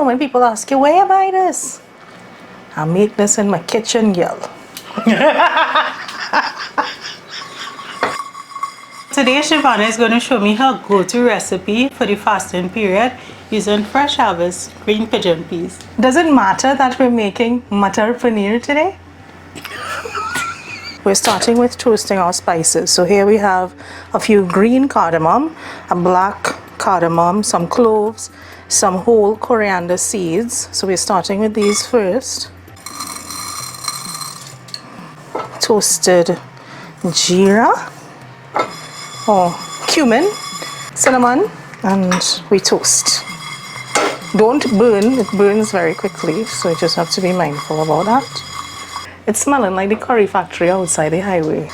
know when people ask you, where you buy this? I make this in my kitchen, girl. Today, Shivana is going to show me her go-to recipe for the fasting period using fresh harvest green pigeon peas. Does it matter that we're making Mattar Paneer today? We're starting with toasting our spices. So here we have a few green cardamom, a black cardamom, some cloves, some whole coriander seeds. So we're starting with these first. Toasted Geera or cumin, cinnamon, and we toast. Don't burn, it burns very quickly, so you just have to be mindful about that. It's smelling like the curry factory outside the highway.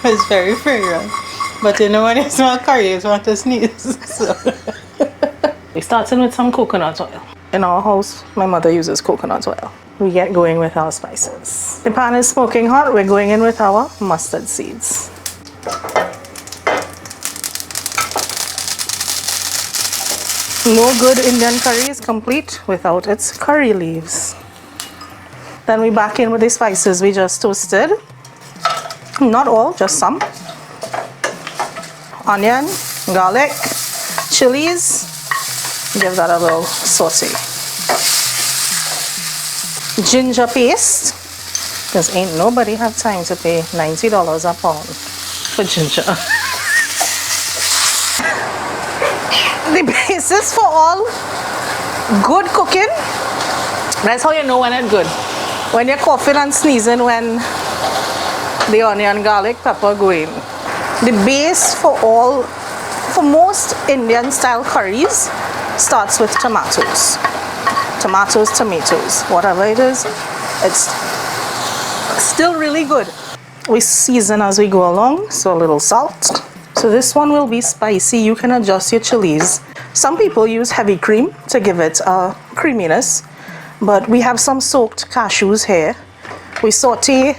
It's very fragrant, but you know when you smell curry, you want to sneeze. So. We're starting with some coconut oil. In our house, my mother uses coconut oil. We get going with our spices. The pan is smoking hot, we're going in with our mustard seeds. No good Indian curry is complete without its curry leaves. Then we back in with the spices we just toasted. Not all, just some. Onion, garlic, chilies. Give that a little saute. Ginger paste, because ain't nobody have time to pay $90 a pound for ginger. The basis for all good cooking, that's how you know when it's good. When you're coughing and sneezing when the onion, garlic, pepper go in. The base for most Indian style curries starts with tomatoes. Tomatoes, whatever it is, it's still really good. We season as we go along, so a little salt. So this one will be spicy. You can adjust your chilies. Some people use heavy cream to give it a creaminess, but we have some soaked cashews here. We saute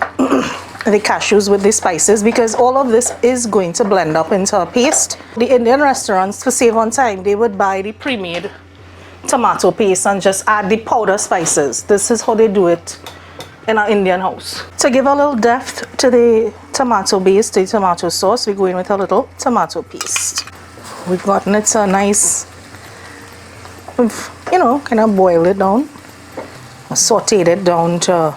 the cashews with the spices because all of this is going to blend up into a paste. The Indian restaurants, to save on time, they would buy the pre-made tomato paste and just add the powder spices. This is how they do it in our Indian house. To give a little depth to the tomato base, the tomato sauce, we go in with a little tomato paste. We've gotten it a nice, kind of boiled it down, sauteed it down to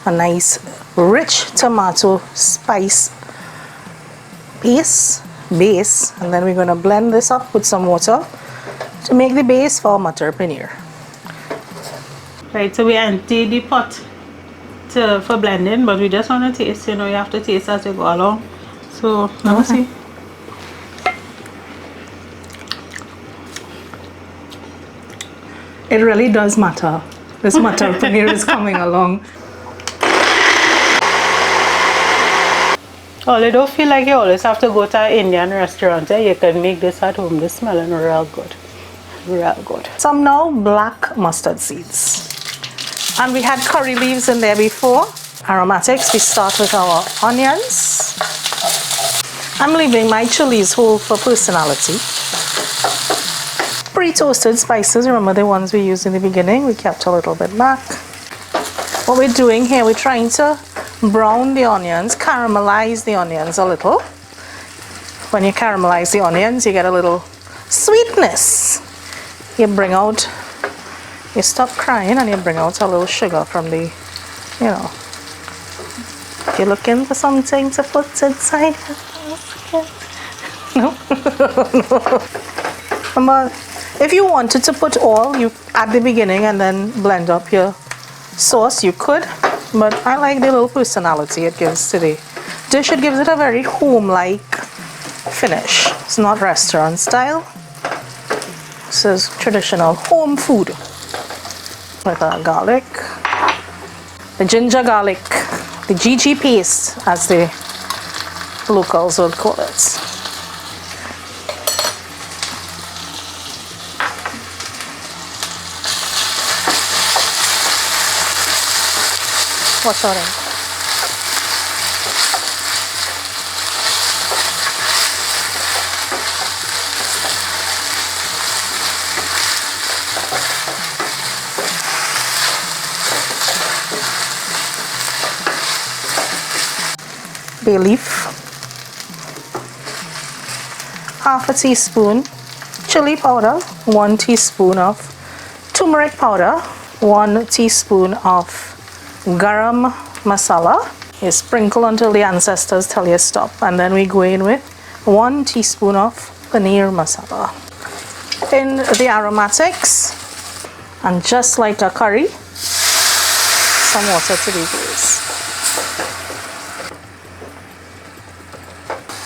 a nice rich tomato spice base, and then we're going to blend this up with some water to make the base for Mattar Paneer. Right, so we empty the pot for blending, but we just want to taste. You have to taste as you go along. So let me see. It really does matter. This Mattar Paneer is coming along. Oh, you don't feel like you always have to go to an Indian restaurant. You can make this at home. This smelling real good. Real good. Some now black mustard seeds. And we had curry leaves in there before. Aromatics, we start with our onions. I'm leaving my chilies whole for personality. Pre-toasted spices, remember the ones we used in the beginning, we kept a little bit back. What we're doing here, we're trying to brown the onions, caramelize the onions a little. When you caramelize the onions, you get a little sweetness. You stop crying and you bring out a little sugar from the, you're looking for something to put inside your basket. No? No. If you wanted to put all you at the beginning and then blend up your sauce, you could, but I like the little personality it gives to the dish. It gives it a very home-like finish. It's not restaurant style. This is traditional home food. With our garlic, the ginger garlic, the GG paste as the locals would call it. What's that in? bay leaf, half a teaspoon chili powder, 1 teaspoon of turmeric powder, 1 teaspoon of garam masala. You sprinkle until the ancestors tell you stop, and then we go in with 1 teaspoon of paneer masala. In the aromatics, and just like a curry, some water to be used.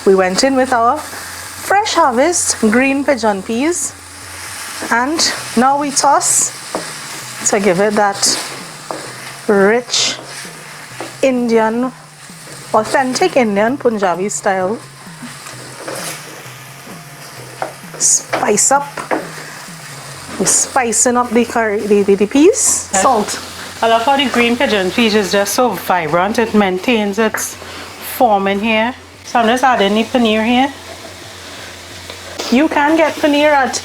We went in with our fresh harvest green pigeon peas, and now we toss to give it that rich Indian, authentic Indian Punjabi style spice up. We're spicing up the curry, the peas. Salt. I love how the green pigeon peas is just so vibrant. It maintains its form in here. So I'm just adding the paneer here. You can get paneer at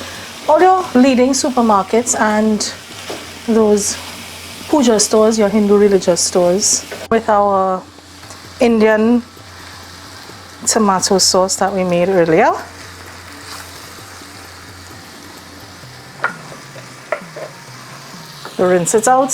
all your leading supermarkets and those puja stores, your Hindu religious stores, with our Indian tomato sauce that we made earlier. Rinse it out.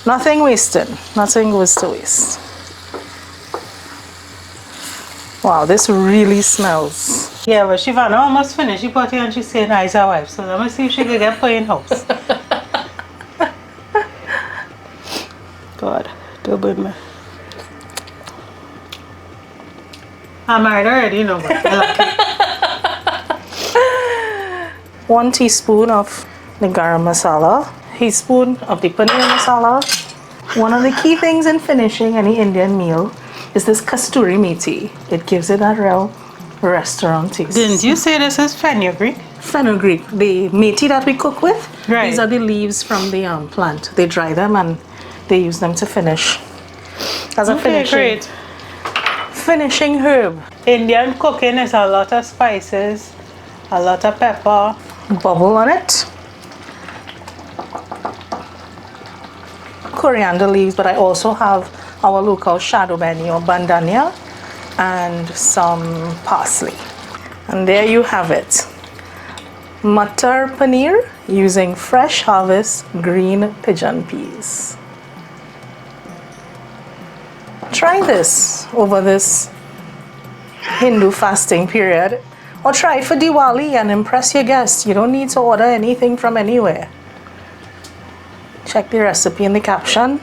Nothing wasted. Nothing goes to waste. Wow, this really smells. Yeah, well, Shivana almost finished. She put it and she's saying, "Nice, her wife." So let me see if she can get put in house. God, don't burn me. I'm married already, you know, but I like it. 1 teaspoon of the garam masala, teaspoon of the paneer masala. One of the key things in finishing any Indian meal is this kasturi methi. It gives it that real restaurant taste. Didn't you say this is fenugreek? Fenugreek, the methi that we cook with, Right. these are the leaves from the plant. They dry them and they use them to finish as a finishing herb. Indian cooking is a lot of spices, a lot of pepper. Bubble on it. Coriander leaves, but I also have our local shadow beni or bandania and some parsley. And there you have it. Mattar Paneer using fresh harvest green pigeon peas. Try this over this Hindu fasting period, or try it for Diwali and impress your guests. You don't need to order anything from anywhere. Check the recipe in the caption.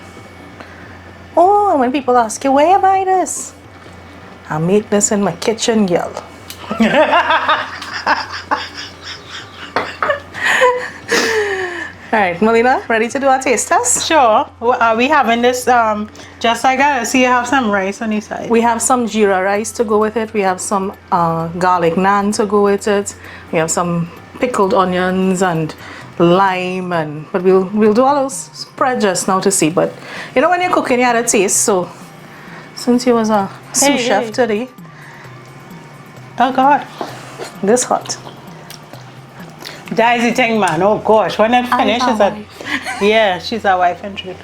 Oh, and when people ask you, where you buy this? I make this in my kitchen, girl. All right, Melina, ready to do our taste test? Sure. Are we having this just like that? I see you have some rice on the side. We have some Geera rice to go with it. We have some garlic naan to go with it. We have some pickled onions and lime, but we'll do all those spread just now to see. But you know, when you're cooking, you had a taste. So since you was a sous chef today, Oh God, this hot. that is the thing, man. Oh gosh, when it finishes, yeah, she's a wife and truth.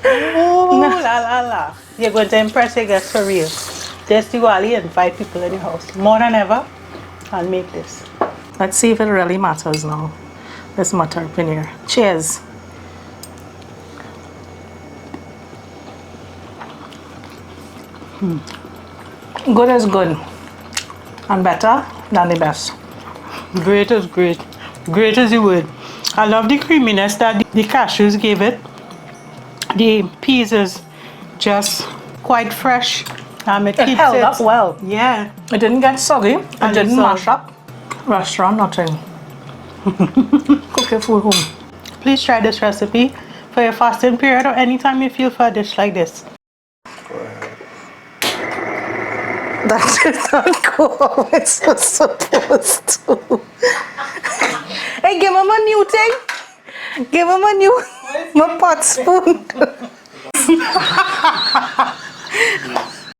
Ooh, la la la. You're going to impress your guests for real. This Diwali, invite people in the house more than ever. I'll make this. Let's see if it really matters now. This Mattar Paneer. Cheers. Good is good, and better than the best. Great is great. Great is the word. I love the creaminess that the cashews gave it. The peas is just quite fresh. It keeps held up well. Yeah. It didn't get soggy. It didn't mash up. Restaurant, nothing. Cook your food home. Please try this recipe for your fasting period or anytime you feel for a dish like this. That did not go how it's supposed to. Hey, give him a new thing. Give him a new pot spoon.